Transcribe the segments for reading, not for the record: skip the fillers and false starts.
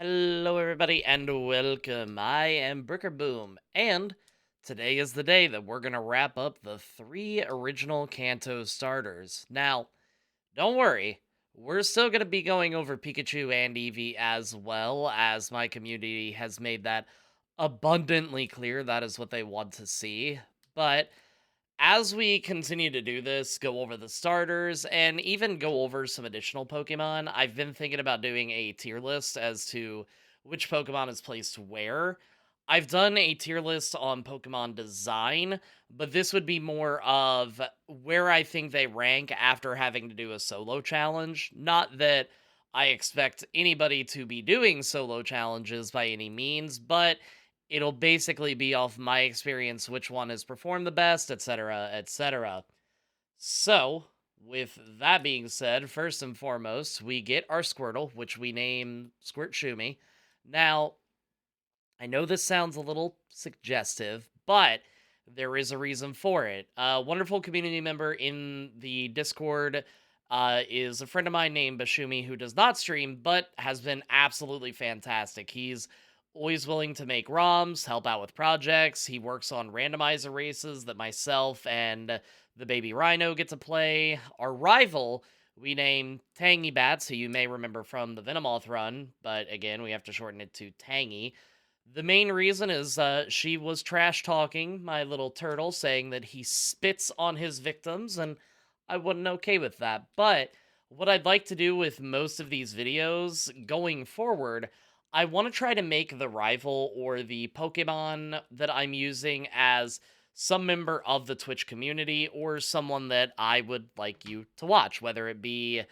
Hello, everybody, and welcome. I am Bricker Boom, and today is the day that we're going to wrap up the three original Kanto starters. Now, don't worry, we're still going to be going over Pikachu and Eevee as well, as my community has made that abundantly clear that is what they want to see. But as we continue to do this, go over the starters, and even go over some additional Pokemon, I've been thinking about doing a tier list as to which Pokemon is placed where. I've done a tier list on Pokemon design, but this would be more of where I think they rank after having to do a solo challenge. Not that I expect anybody to be doing solo challenges by any means, but it'll basically be off my experience which one has performed the best, etc., etc. So, with that being said, first and foremost, we get our Squirtle, which we name Squirt Shumi. Now, I know this sounds a little suggestive, but there is a reason for it. A wonderful community member in the Discord is a friend of mine named Bashumi who does not stream, but has been absolutely fantastic. He's always willing to make ROMs, help out with projects. He works on randomizer races that myself and the baby Rhino get to play. Our rival, we name Tangy Bats, who you may remember from the Venomoth run, but again, we have to shorten it to Tangy. The main reason is she was trash talking my little turtle, saying that he spits on his victims, and I wasn't okay with that. But what I'd like to do with most of these videos going forward, I want to try to make the rival or the Pokemon that I'm using as some member of the Twitch community or someone that I would like you to watch, whether it be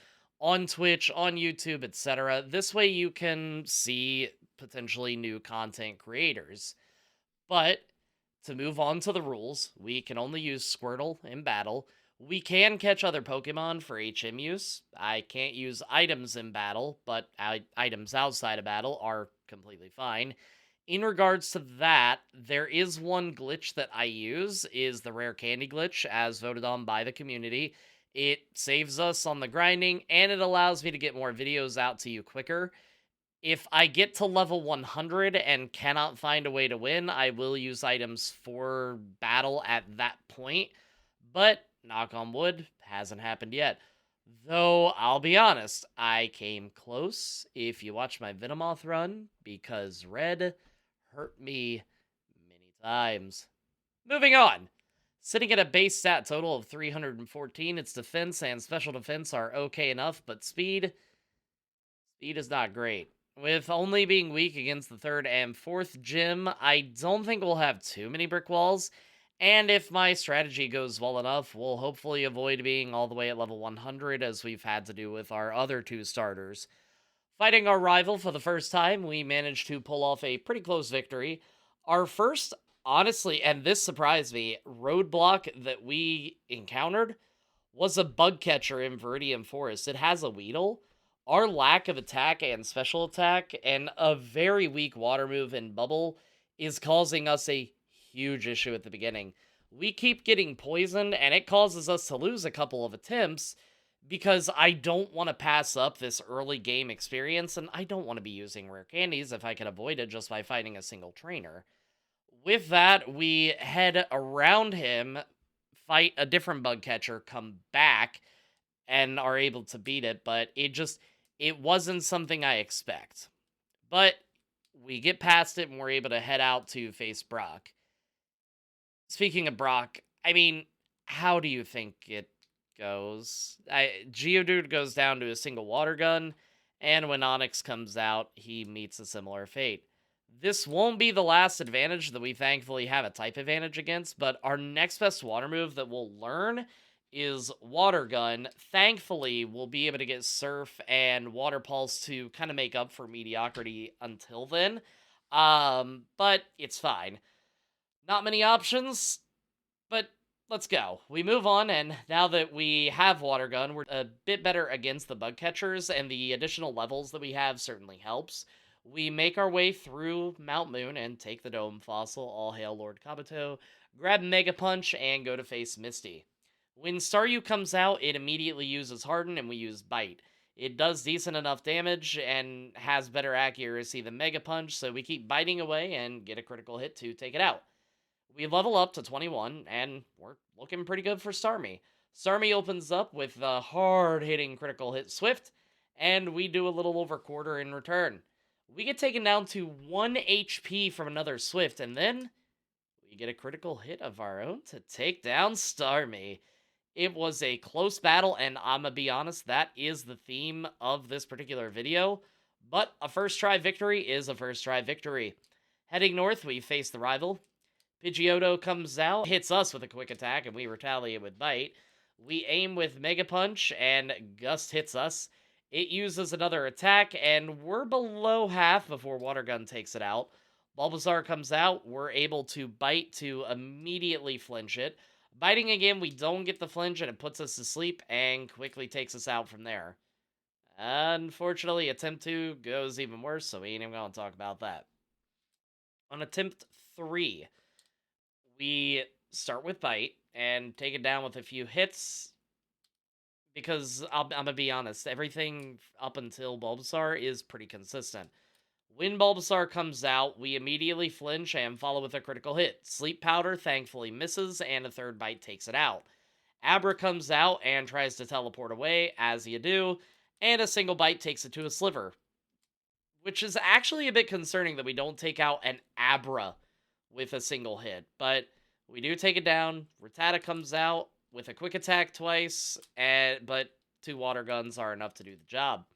on Twitch, on YouTube, etc. This way you can see potentially new content creators. But to move on to the rules, we can only use Squirtle in battle. We can catch other Pokemon for HM use. I can't use items in battle, but items outside of battle are completely fine. In regards to that, there is one glitch that I use, is the rare candy glitch, as voted on by the community. It saves us on the grinding, and it allows me to get more videos out to you quicker. If I get to level 100 and cannot find a way to win, I will use items for battle at that point. But, knock on wood, hasn't happened yet. Though, I'll be honest, I came close if you watch my Venomoth run, because Red hurt me many times. Moving on. Sitting at a base stat total of 314, its defense and special defense are okay enough, but speed is not great. With only being weak against the third and fourth gym, I don't think we'll have too many brick walls. And if my strategy goes well enough, we'll hopefully avoid being all the way at level 100 as we've had to do with our other two starters. Fighting our rival for the first time, we managed to pull off a pretty close victory. Our first, honestly, and this surprised me, roadblock that we encountered was a bug catcher in Viridian Forest. It has a Weedle. Our lack of attack and special attack and a very weak water move in Bubble is causing us a huge issue at the beginning. We keep getting poisoned, and it causes us to lose a couple of attempts because I don't want to pass up this early game experience, and I don't want to be using rare candies if I can avoid it just by fighting a single trainer. With that, we head around him, fight a different bug catcher, come back, and are able to beat it, but it wasn't something I expect. But we get past it and we're able to head out to face Brock. Speaking of Brock, I mean, how do you think it goes? Geodude goes down to a single water gun, and when Onyx comes out, he meets a similar fate. This won't be the last advantage that we thankfully have a type advantage against, but our next best water move that we'll learn is Water Gun. Thankfully, we'll be able to get Surf and Water Pulse to kind of make up for mediocrity until then. But it's fine. Not many options, but let's go. We move on, and now that we have Water Gun, we're a bit better against the bug catchers, and the additional levels that we have certainly helps. We make our way through Mount Moon and take the Dome Fossil, all hail Lord Kabuto, grab Mega Punch, and go to face Misty. When Staryu comes out, it immediately uses Harden, and we use Bite. It does decent enough damage and has better accuracy than Mega Punch, so we keep biting away and get a critical hit to take it out. We level up to 21, and we're looking pretty good for Starmie. Starmie opens up with the hard-hitting critical hit Swift, and we do a little over quarter in return. We get taken down to 1 HP from another Swift, and then we get a critical hit of our own to take down Starmie. It was a close battle, and I'm gonna be honest, that is the theme of this particular video. But a first try victory is a first try victory. Heading north, we face the rival. Pidgeotto comes out, hits us with a quick attack, and we retaliate with Bite. We aim with Mega Punch, and Gust hits us. It uses another attack, and we're below half before Water Gun takes it out. Bulbasaur comes out, we're able to Bite to immediately flinch it. Biting again, we don't get the flinch, and it puts us to sleep, and quickly takes us out from there. Unfortunately, attempt 2 goes even worse, so we ain't even gonna talk about that. On attempt 3, we start with Bite and take it down with a few hits because I'm gonna be honest, everything up until Bulbasaur is pretty consistent. When Bulbasaur comes out, we immediately flinch and follow with a critical hit. Sleep Powder thankfully misses, and a third bite takes it out. Abra comes out and tries to teleport away, as you do, and a single bite takes it to a sliver. Which is actually a bit concerning that we don't take out an Abra with a single hit, but we do take it down. Rattata comes out with a quick attack twice, but 2 water guns are enough to do the job.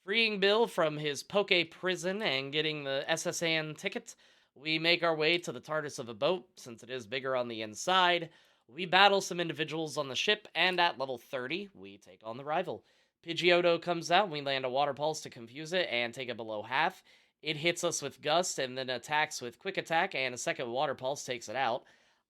Freeing Bill from his Poke prison and getting the SSN ticket, we make our way to the TARDIS of a boat, since it is bigger on the inside. We battle some individuals on the ship, and at level 30, we take on the rival. Pidgeotto comes out, we land a Water Pulse to confuse it and take it below half. It hits us with Gust and then attacks with Quick Attack, and a second Water Pulse takes it out.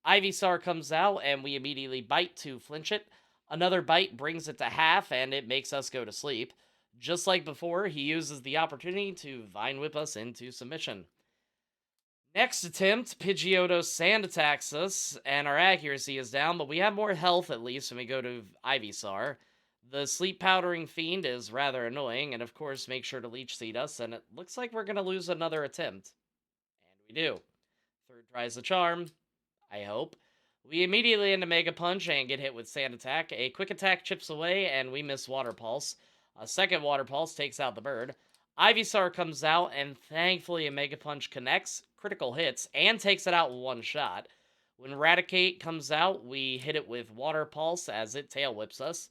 Ivysaur comes out, and we immediately bite to flinch it. Another bite brings it to half, and it makes us go to sleep. Just like before, he uses the opportunity to Vine Whip us into submission. Next attempt, Pidgeotto Sand attacks us, and our accuracy is down, but we have more health at least when we go to Ivysaur. The Sleep Powdering Fiend is rather annoying, and of course make sure to Leech Seed us, and it looks like we're going to lose another attempt. And we do. Third tries the charm, I hope. We immediately end a Mega Punch and get hit with Sand Attack. A Quick Attack chips away, and we miss Water Pulse. A second Water Pulse takes out the bird. Ivysaur comes out, and thankfully a Mega Punch connects, critical hits, and takes it out in one shot. When Raticate comes out, we hit it with Water Pulse as it tail whips us.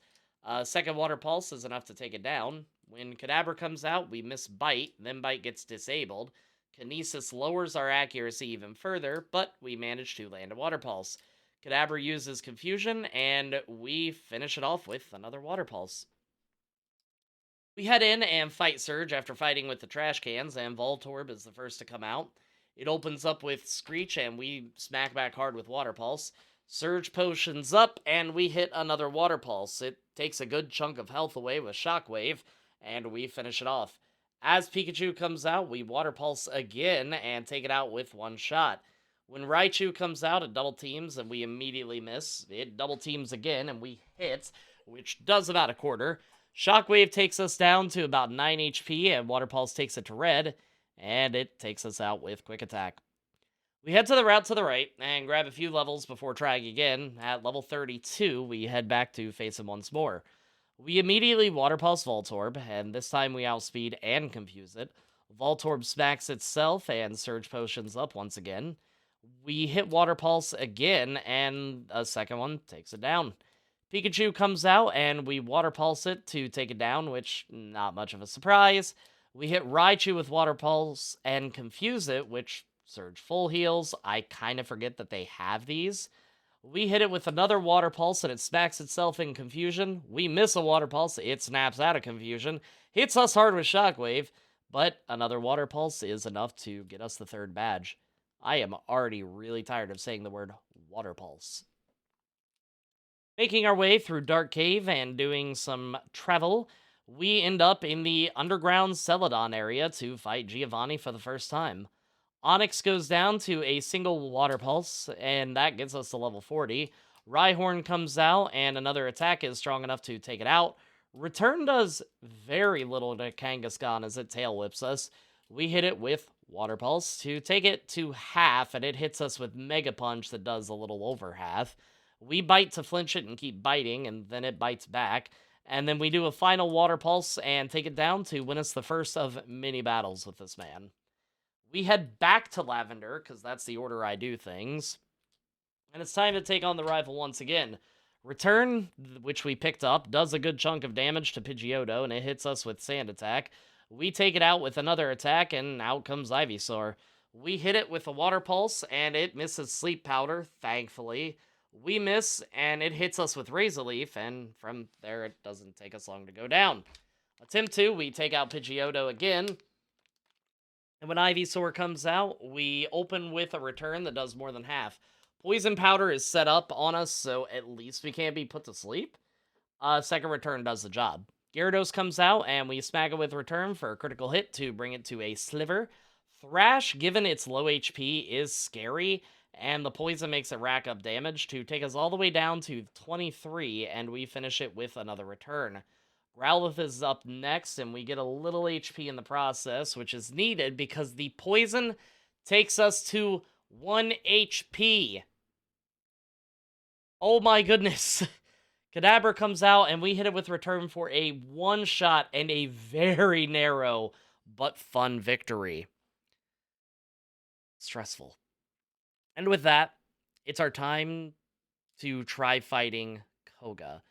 Second Water Pulse is enough to take it down. When Kadabra comes out, we miss Bite, then Bite gets disabled. Kinesis lowers our accuracy even further, but we manage to land a Water Pulse. Kadabra uses Confusion, and we finish it off with another Water Pulse. We head in and fight Surge after fighting with the trash cans, and Voltorb is the first to come out. It opens up with Screech, and we smack back hard with Water Pulse. Surge potions up, and we hit another Water Pulse. It takes a good chunk of health away with Shockwave, and we finish it off. As Pikachu comes out, we Water Pulse again and take it out with one shot. When Raichu comes out, it double teams, and we immediately miss. It double teams again, and we hit, which does about a quarter. Shockwave takes us down to about 9 HP, and Water Pulse takes it to red, and it takes us out with Quick Attack. We head to the route to the right, and grab a few levels before trying again. At level 32, we head back to face him once more. We immediately Water Pulse Voltorb, and this time we outspeed and confuse it. Voltorb smacks itself, and Surge Potions up once again. We hit Water Pulse again, and a second one takes it down. Pikachu comes out, and we Water Pulse it to take it down, which, not much of a surprise. We hit Raichu with Water Pulse and confuse it, which Surge full heals. I kind of forget that they have these. We hit it with another Water Pulse, and it smacks itself in confusion. We miss a Water Pulse. It snaps out of confusion. Hits us hard with Shockwave, but another Water Pulse is enough to get us the third badge. I am already really tired of saying the word Water Pulse. Making our way through Dark Cave and doing some travel, we end up in the underground Celadon area to fight Giovanni for the first time. Onyx goes down to a single Water Pulse, and that gets us to level 40. Rhyhorn comes out, and another attack is strong enough to take it out. Return does very little to Kangaskhan as it tail whips us. We hit it with Water Pulse to take it to half, and it hits us with Mega Punch that does a little over half. We bite to flinch it and keep biting, and then it bites back. And then we do a final Water Pulse and take it down to win us the first of many battles with this man. We head back to Lavender, because that's the order I do things. And it's time to take on the rival once again. Return, which we picked up, does a good chunk of damage to Pidgeotto, and it hits us with Sand Attack. We take it out with another attack, and out comes Ivysaur. We hit it with a Water Pulse, and it misses Sleep Powder, thankfully. We miss, and it hits us with Razor Leaf, and from there it doesn't take us long to go down. Attempt 2, we take out Pidgeotto again, and when Ivysaur comes out, we open with a return that does more than half. Poison Powder is set up on us, so at least we can't be put to sleep. Second return does the job. Gyarados comes out, and we smack it with return for a critical hit to bring it to a sliver. Thrash, given its low HP, is scary, and the poison makes it rack up damage to take us all the way down to 23, and we finish it with another return. Growlithe is up next, and we get a little HP in the process, which is needed because the poison takes us to 1 HP. Oh my goodness. Kadabra comes out, and we hit it with return for a one-shot and a very narrow but fun victory. Stressful. And with that, it's our time to try fighting Koga.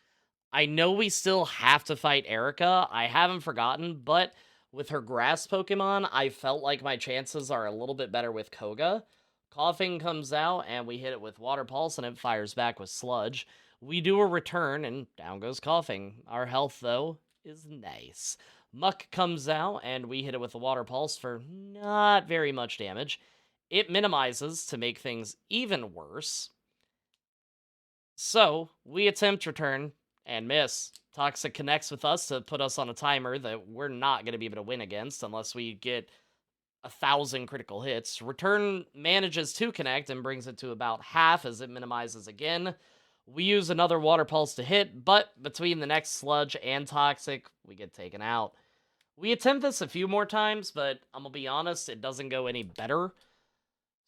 I know we still have to fight Erica. I haven't forgotten, but with her grass Pokemon, I felt like my chances are a little bit better with Koga. Coughing comes out, and we hit it with Water Pulse, and it fires back with Sludge. We do a return, and down goes Coughing. Our health, though, is nice. Muck comes out, and we hit it with a Water Pulse for not very much damage. It minimizes to make things even worse. So, we attempt return, and miss. Toxic connects with us to put us on a timer that we're not going to be able to win against unless we get 1,000 critical hits. Return manages to connect and brings it to about half as it minimizes again. We use another Water Pulse to hit, but between the next Sludge and Toxic, we get taken out. We attempt this a few more times, but I'm going to be honest, it doesn't go any better.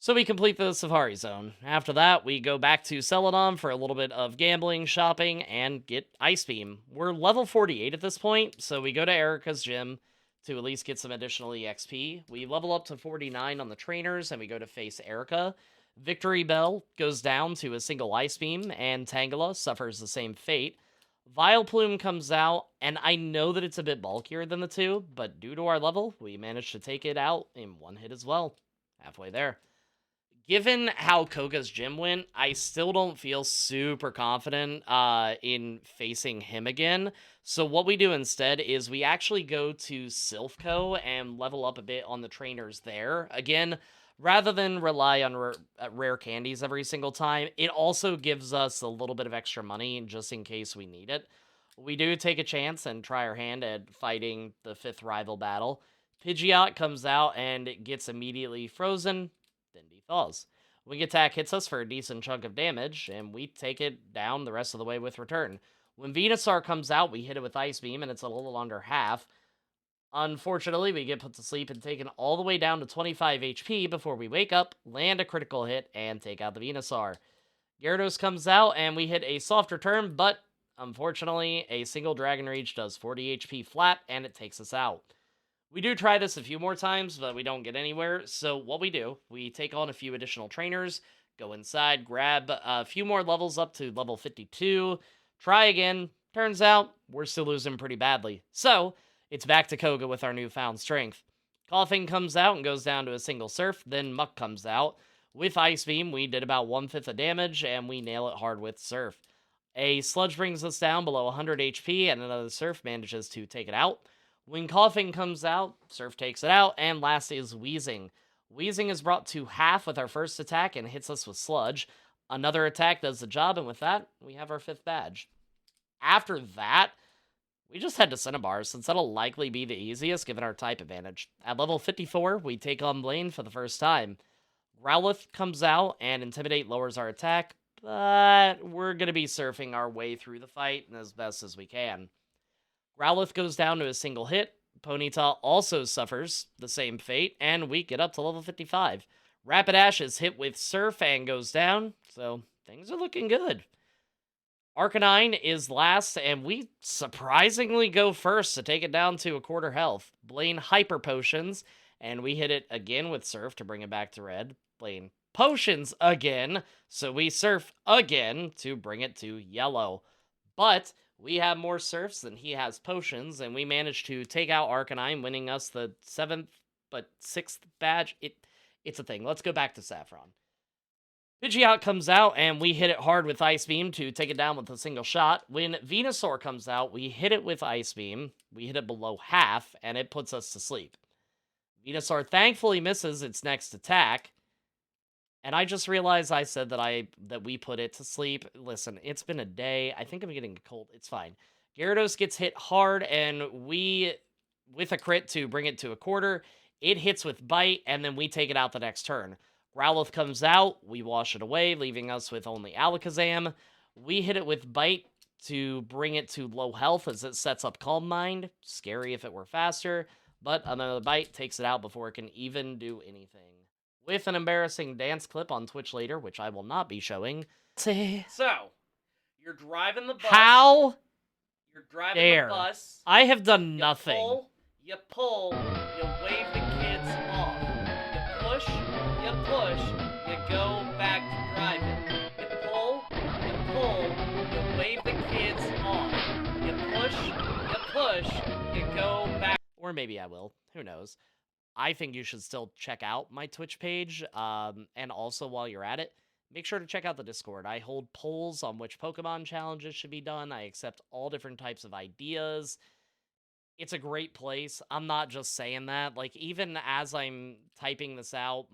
So we complete the Safari Zone. After that, we go back to Celadon for a little bit of gambling, shopping, and get Ice Beam. We're level 48 at this point, so we go to Erica's gym to at least get some additional EXP. We level up to 49 on the trainers, and we go to face Erica. Victory Bell goes down to a single Ice Beam, and Tangela suffers the same fate. Vileplume comes out, and I know that it's a bit bulkier than the two, but due to our level, we managed to take it out in one hit as well. Halfway there. Given how Koga's gym went, I still don't feel super confident in facing him again. So what we do instead is we actually go to Silphco and level up a bit on the trainers there. Again, rather than rely on rare candies every single time, it also gives us a little bit of extra money just in case we need it. We do take a chance and try our hand at fighting the 5th rival battle. Pidgeot comes out and it gets immediately frozen, then dethaws. Wing Attack hits us for a decent chunk of damage, and we take it down the rest of the way with return. When Venusaur comes out, we hit it with Ice Beam, and it's a little under half. Unfortunately, we get put to sleep and taken all the way down to 25 HP before we wake up, land a critical hit, and take out the Venusaur. Gyarados comes out, and we hit a soft return, but unfortunately, a single Dragon Rage does 40 HP flat, and it takes us out. We do try this a few more times, but we don't get anywhere. So what we do, we take on a few additional trainers, go inside, grab a few more levels up to level 52, try again. Turns out, we're still losing pretty badly. So, it's back to Koga with our newfound strength. Coughing comes out and goes down to a single Surf, then Muck comes out. With Ice Beam, we did about 1/5 of damage, and we nail it hard with Surf. A Sludge brings us down below 100 HP, and another Surf manages to take it out. When Coughing comes out, Surf takes it out, and last is Wheezing. Wheezing is brought to half with our first attack and hits us with Sludge. Another attack does the job, and with that, we have our 5th badge. After that, we just head to Cinnabar, since that'll likely be the easiest given our type advantage. At level 54, we take on Blaine for the first time. Growlithe comes out, and Intimidate lowers our attack, but we're going to be surfing our way through the fight as best as we can. Growlithe goes down to a single hit. Ponyta also suffers the same fate, and we get up to level 55. Rapidash is hit with Surf and goes down, so things are looking good. Arcanine is last, and we surprisingly go first to take it down to a quarter health. Blaine Hyper Potions, and we hit it again with Surf to bring it back to red. Blaine Potions again, so we Surf again to bring it to yellow. But we have more Surfs than he has Potions, and we managed to take out Arcanine, winning us the 7th but 6th badge. It's a thing. Let's go back to Saffron. Pidgeot comes out, and we hit it hard with Ice Beam to take it down with a single shot. When Venusaur comes out, we hit it with Ice Beam. We hit it below half, and it puts us to sleep. Venusaur thankfully misses its next attack, and I just realized I said that we put it to sleep. Listen, it's been a day. I think I'm getting a cold. It's fine. Gyarados gets hit hard, and we, with a crit to bring it to a quarter, it hits with Bite, and then we take it out the next turn. Growlithe comes out, we wash it away, leaving us with only Alakazam. We hit it with Bite to bring it to low health as it sets up Calm Mind. Scary if it were faster, but another Bite takes it out before it can even do anything. With an embarrassing dance clip on Twitch later, which I will not be showing. So, you're driving the bus. How? You're driving the bus. I have done nothing. You pull, you wave the kids off. You push, you go back to driving. You pull, you wave the kids off. You push, you go back. Or maybe I will. Who knows? I think you should still check out my Twitch page. And also, while you're at it, make sure to check out the Discord. I hold polls on which Pokemon challenges should be done. I accept all different types of ideas. It's a great place. I'm not just saying that. Like, even as I'm typing this out,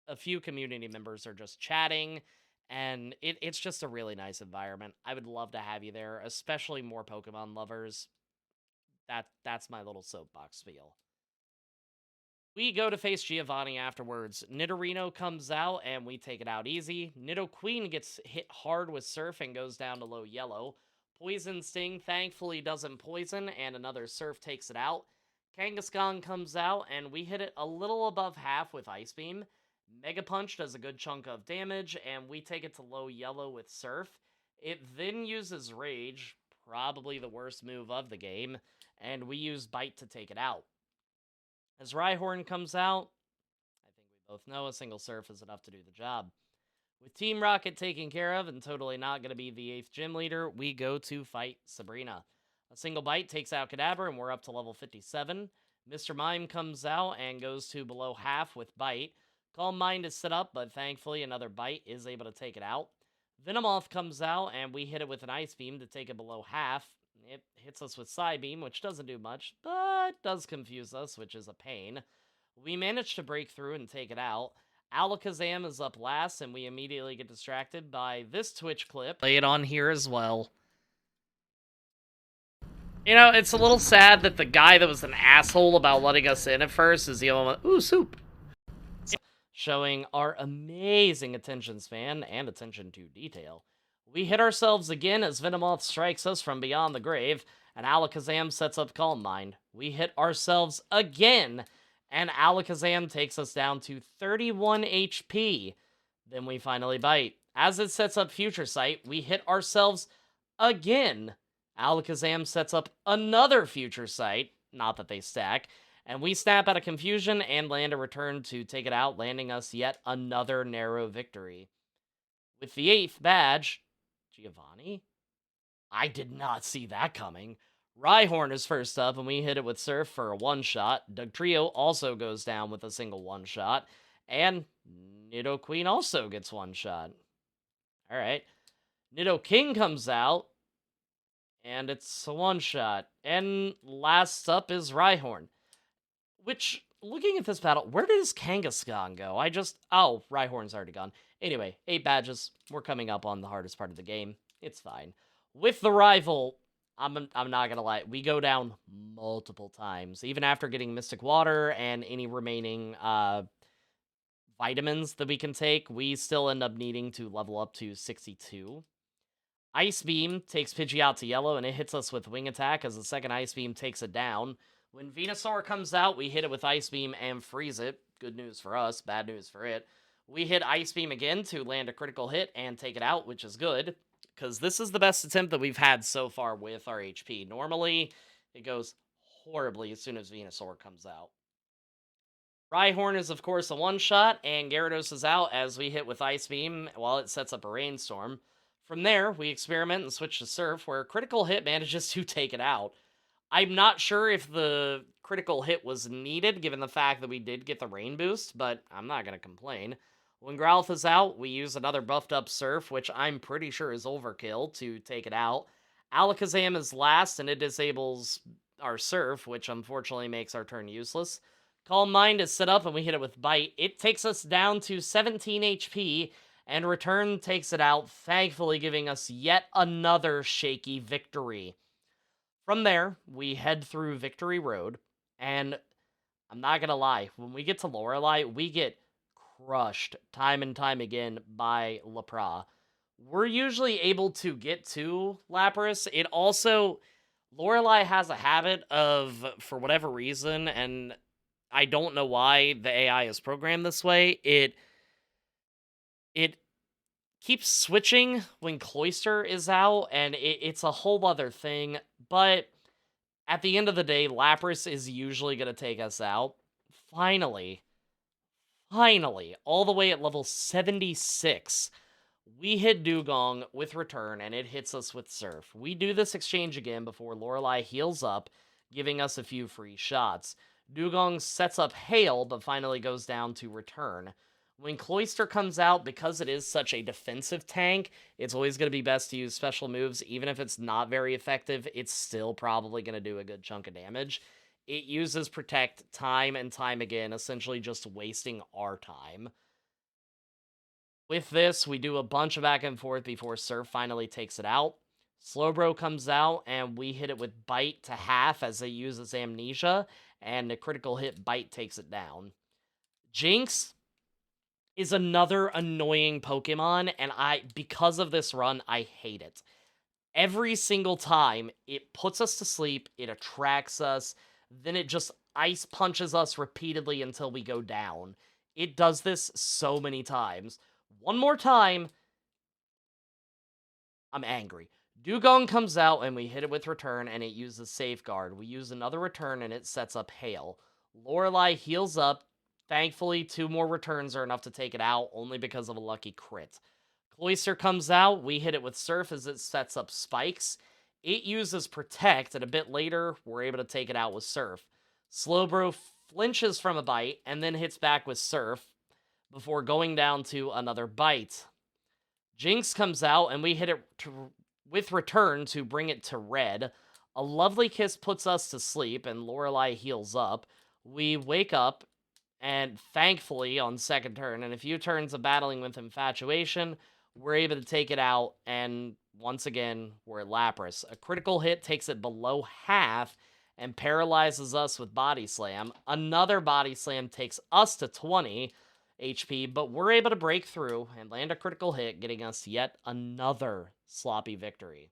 a few community members are just chatting, and it's just a really nice environment. I would love to have you there, especially more Pokemon lovers. That's my little soapbox spiel. We go to face Giovanni afterwards. Nidorino comes out, and we take it out easy. Nidoqueen gets hit hard with Surf and goes down to low yellow. Poison Sting thankfully doesn't poison, and another Surf takes it out. Kangaskhan comes out, and we hit it a little above half with Ice Beam. Mega Punch does a good chunk of damage, and we take it to low yellow with Surf. It then uses Rage, probably the worst move of the game, and we use Bite to take it out. As Rhyhorn comes out, I think we both know a single Surf is enough to do the job. With Team Rocket taken care of and totally not going to be the 8th gym leader, we go to fight Sabrina. A single Bite takes out Kadabra, and we're up to level 57. Mr. Mime comes out and goes to below half with Bite. Calm Mind is set up, but thankfully another Bite is able to take it out. Venomoth comes out, and we hit it with an Ice Beam to take it below half. It hits us with Psybeam, which doesn't do much, but does confuse us, which is a pain. We manage to break through and take it out. Alakazam is up last, and we immediately get distracted by this Twitch clip. Play it on here as well. You know, it's a little sad that the guy that was an asshole about letting us in at first is the only one. Ooh, soup! Showing our amazing attention span and attention to detail. We hit ourselves again as Venomoth strikes us from beyond the grave, and Alakazam sets up Calm Mind. We hit ourselves again, and Alakazam takes us down to 31 HP. Then we finally bite. As it sets up Future Sight, we hit ourselves again. Alakazam sets up another Future Sight, not that they stack, and we snap out of confusion and land a return to take it out, landing us yet another narrow victory. With the 8th badge, Giovanni? I did not see that coming. Rhyhorn is first up, and we hit it with Surf for a one-shot. Dugtrio also goes down with a single one-shot, and Nidoqueen also gets one shot. Alright. Nidoking comes out, and it's a one-shot. And last up is Rhyhorn. Which, looking at this battle, where does Kangaskhan go? Oh, Rhyhorn's already gone. Anyway, 8 badges. We're coming up on the hardest part of the game. It's fine. With the rival, I'm not gonna lie, we go down multiple times. Even after getting Mystic Water and any remaining vitamins that we can take, we still end up needing to level up to 62. Ice Beam takes Pidgeot to yellow, and it hits us with Wing Attack as the second Ice Beam takes it down. When Venusaur comes out, we hit it with Ice Beam and freeze it. Good news for us, bad news for it. We hit Ice Beam again to land a critical hit and take it out, which is good, because this is the best attempt that we've had so far with our HP. Normally, it goes horribly as soon as Venusaur comes out. Rhyhorn is, of course, a one-shot, and Gyarados is out as we hit with Ice Beam while it sets up a Rainstorm. From there, we experiment and switch to Surf, where a critical hit manages to take it out. I'm not sure if the critical hit was needed, given the fact that we did get the Rain Boost, but I'm not going to complain. When Growlithe is out, we use another buffed-up Surf, which I'm pretty sure is overkill, to take it out. Alakazam is last, and it disables our Surf, which unfortunately makes our turn useless. Calm Mind is set up and we hit it with Bite. It takes us down to 17 HP, and Return takes it out, thankfully giving us yet another shaky victory. From there, we head through Victory Road, and I'm not gonna lie, when we get to Lorelei, we get crushed time and time again by Lapras. We're usually able to get to Lapras. It also, Lorelei has a habit of, for whatever reason, and I don't know why the AI is programmed this way. It keeps switching when Cloyster is out, and it's a whole other thing. But at the end of the day, Lapras is usually going to take us out. Finally, all the way at level 76, we hit Dugong with Return, and it hits us with Surf. We do this exchange again before Lorelei heals up, giving us a few free shots. Dugong sets up Hail, but finally goes down to Return. When Cloyster comes out, because it is such a defensive tank, it's always going to be best to use special moves. Even if it's not very effective, it's still probably going to do a good chunk of damage. It uses Protect time and time again, essentially just wasting our time. With this, we do a bunch of back and forth before Surf finally takes it out. Slowbro comes out, and we hit it with Bite to half as it uses Amnesia, and a critical hit Bite takes it down. Jinx is another annoying Pokemon, and because of this run, I hate it. Every single time, it puts us to sleep, it attracts us, then it just ice punches us repeatedly until we go down. It does this so many times. One more time, I'm angry. Dugong comes out, and we hit it with Return, and it uses Safeguard. We use another Return, and it sets up Hail. Lorelei heals up. Thankfully, 2 more returns are enough to take it out, only because of a lucky crit. Cloyster comes out. We hit it with Surf as it sets up Spikes. It uses Protect, and a bit later, we're able to take it out with Surf. Slowbro flinches from a Bite, and then hits back with Surf, before going down to another Bite. Jinx comes out, and we hit it with Return to bring it to red. A Lovely Kiss puts us to sleep, and Lorelei heals up. We wake up, and thankfully, on second turn, and a few turns of battling with Infatuation, we're able to take it out, and once again, we're at Lapras. A critical hit takes it below half, and paralyzes us with Body Slam. Another Body Slam takes us to 20 HP, but we're able to break through and land a critical hit, getting us yet another sloppy victory.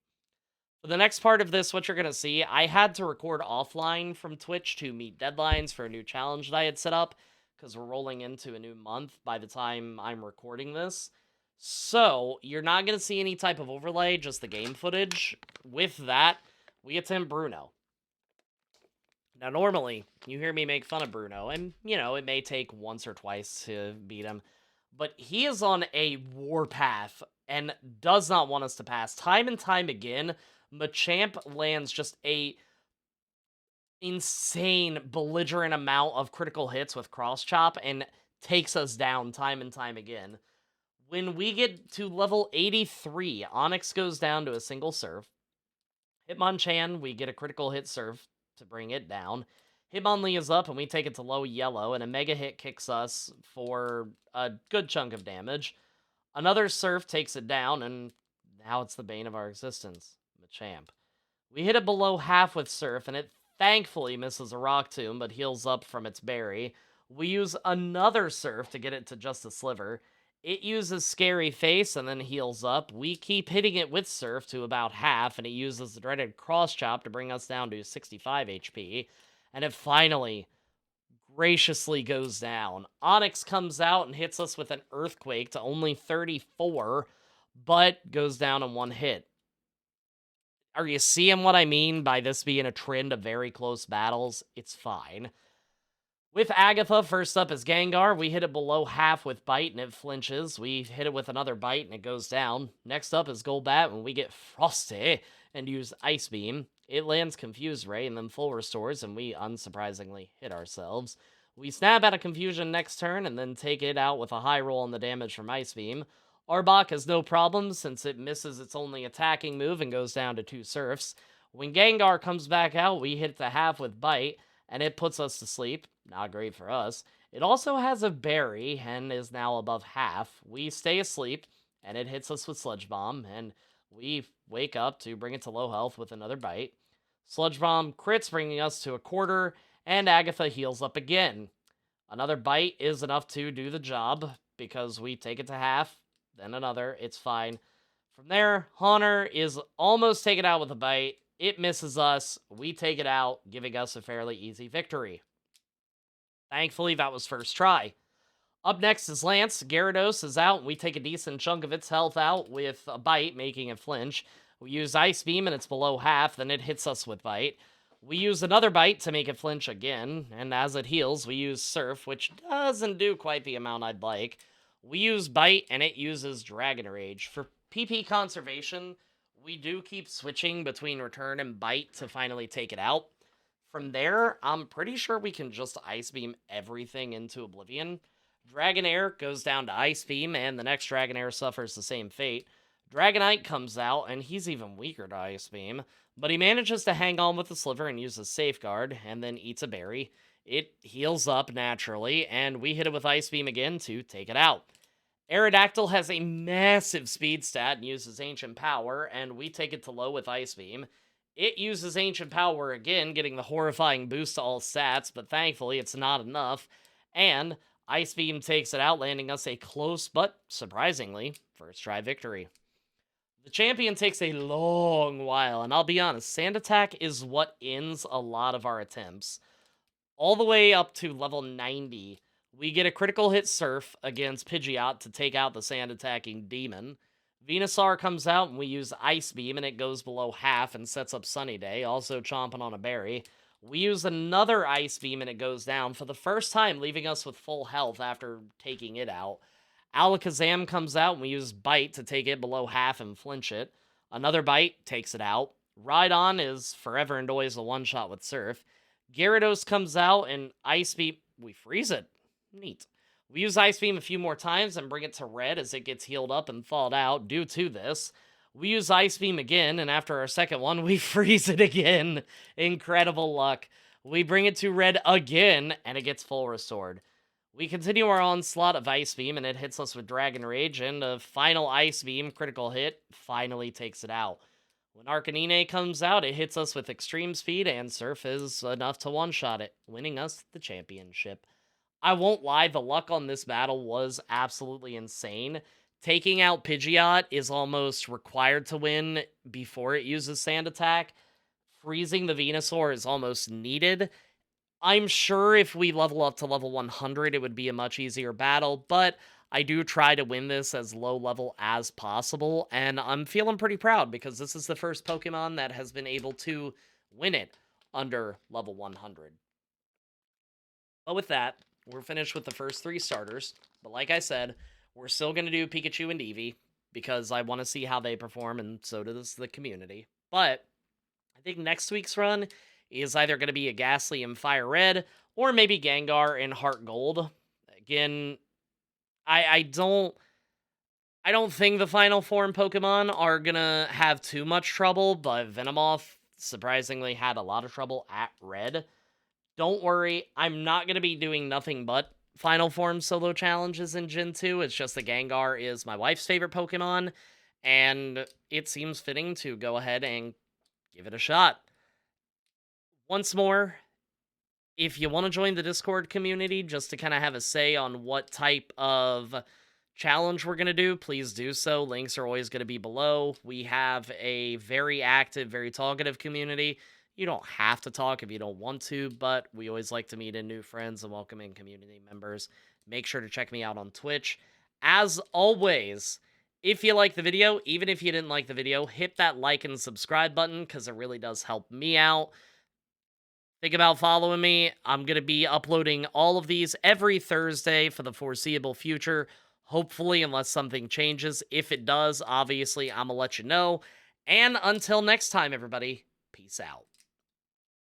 For the next part of this, what you're going to see, I had to record offline from Twitch to meet deadlines for a new challenge that I had set up, because we're rolling into a new month by the time I'm recording this. So, you're not going to see any type of overlay, just the game footage. With that, we get to Bruno. Now, normally, you hear me make fun of Bruno, and, you know, it may take once or twice to beat him, but he is on a warpath and does not want us to pass. Time and time again, Machamp lands just a insane, belligerent amount of critical hits with Cross Chop and takes us down time and time again. When we get to level 83, Onyx goes down to a single Surf. Hitmonchan, we get a critical hit Surf to bring it down. Hitmonlee is up, and we take it to low yellow, and a Mega Hit kicks us for a good chunk of damage. Another Surf takes it down, and now it's the bane of our existence, Machamp. We hit it below half with Surf, and it thankfully misses a Rock Tomb, but heals up from its berry. We use another Surf to get it to just a sliver. It uses Scary Face and then heals up. We keep hitting it with Surf to about half, and it uses the dreaded Cross Chop to bring us down to 65 HP. And it finally graciously goes down. Onyx comes out and hits us with an Earthquake to only 34, but goes down in one hit. Are you seeing what I mean by this being a trend of very close battles? It's fine. With Agatha, first up is Gengar. We hit it below half with Bite and it flinches. We hit it with another Bite and it goes down. Next up is Golbat and we get Frosty and use Ice Beam. It lands Confused Ray and then full restores and we unsurprisingly hit ourselves. We snap out of Confusion next turn and then take it out with a high roll on the damage from Ice Beam. Arbok has no problem since it misses its only attacking move and goes down to 2 Surfs. When Gengar comes back out, we hit the half with Bite and it puts us to sleep. Not great for us. It also has a berry and is now above half. We stay asleep and it hits us with Sludge Bomb and we wake up to bring it to low health with another Bite. Sludge Bomb crits, bringing us to a quarter, and Agatha heals up again. Another Bite is enough to do the job because we take it to half, then another. It's fine. From there, Haunter is almost taken out with a Bite. It misses us. We take it out, giving us a fairly easy victory. Thankfully, that was first try. Up next is Lance. Gyarados is out, and we take a decent chunk of its health out with a Bite, making it flinch. We use Ice Beam, and it's below half, then it hits us with Bite. We use another Bite to make it flinch again, and as it heals, we use Surf, which doesn't do quite the amount I'd like. We use Bite, and it uses Dragon Rage. For PP conservation, we do keep switching between Return and Bite to finally take it out. From there, I'm pretty sure we can just Ice Beam everything into Oblivion. Dragonair goes down to Ice Beam, and the next Dragonair suffers the same fate. Dragonite comes out, and he's even weaker to Ice Beam, but he manages to hang on with the Sliver and uses Safeguard, and then eats a berry. It heals up naturally, and we hit it with Ice Beam again to take it out. Aerodactyl has a massive speed stat and uses Ancient Power, and we take it to low with Ice Beam. It uses Ancient Power again, getting the horrifying boost to all stats, but thankfully it's not enough. And Ice Beam takes it out, landing us a close but, surprisingly, first try victory. The champion takes a long while, and I'll be honest, Sand Attack is what ends a lot of our attempts. All the way up to level 90, we get a critical hit Surf against Pidgeot to take out the Sand Attacking Demon. Venusaur comes out and we use Ice Beam and it goes below half and sets up Sunny Day, also chomping on a berry. We use another Ice Beam and it goes down for the first time, leaving us with full health after taking it out. Alakazam comes out and we use Bite to take it below half and flinch it. Another Bite takes it out. Rhydon is forever and always a one-shot with Surf. Gyarados comes out and Ice Beam... We freeze it. Neat. We use Ice Beam a few more times and bring it to red as it gets healed up and thawed out due to this. We use Ice Beam again, and after our second one, we freeze it again. Incredible luck. We bring it to red again, and it gets full restored. We continue our onslaught of Ice Beam, and it hits us with Dragon Rage, and a final Ice Beam critical hit finally takes it out. When Arcanine comes out, it hits us with Extreme Speed, and Surf is enough to one-shot it, winning us the championship. I won't lie, the luck on this battle was absolutely insane. Taking out Pidgeot is almost required to win before it uses Sand Attack. Freezing the Venusaur is almost needed. I'm sure if we level up to level 100, it would be a much easier battle, but I do try to win this as low level as possible, and I'm feeling pretty proud because this is the first Pokemon that has been able to win it under level 100. But with that, we're finished with the first 3 starters, but like I said, we're still going to do Pikachu and Eevee, because I want to see how they perform, and so does the community. But I think next week's run is either going to be a Ghastly and FireRed, or maybe Gengar and Heart Gold. Again, I don't think the final form Pokemon are going to have too much trouble, but Venomoth surprisingly had a lot of trouble at Red. Don't worry, I'm not going to be doing nothing but Final Form solo challenges in Gen 2. It's just that Gengar is my wife's favorite Pokemon, and it seems fitting to go ahead and give it a shot. Once more, if you want to join the Discord community just to kind of have a say on what type of challenge we're going to do, please do so. Links are always going to be below. We have a very active, very talkative community. You don't have to talk if you don't want to, but we always like to meet in new friends and welcome in community members. Make sure to check me out on Twitch. As always, if you like the video, even if you didn't like the video, hit that like and subscribe button because it really does help me out. Think about following me. I'm going to be uploading all of these every Thursday for the foreseeable future. Hopefully, unless something changes. If it does, obviously, I'm going to let you know. And until next time, everybody, peace out.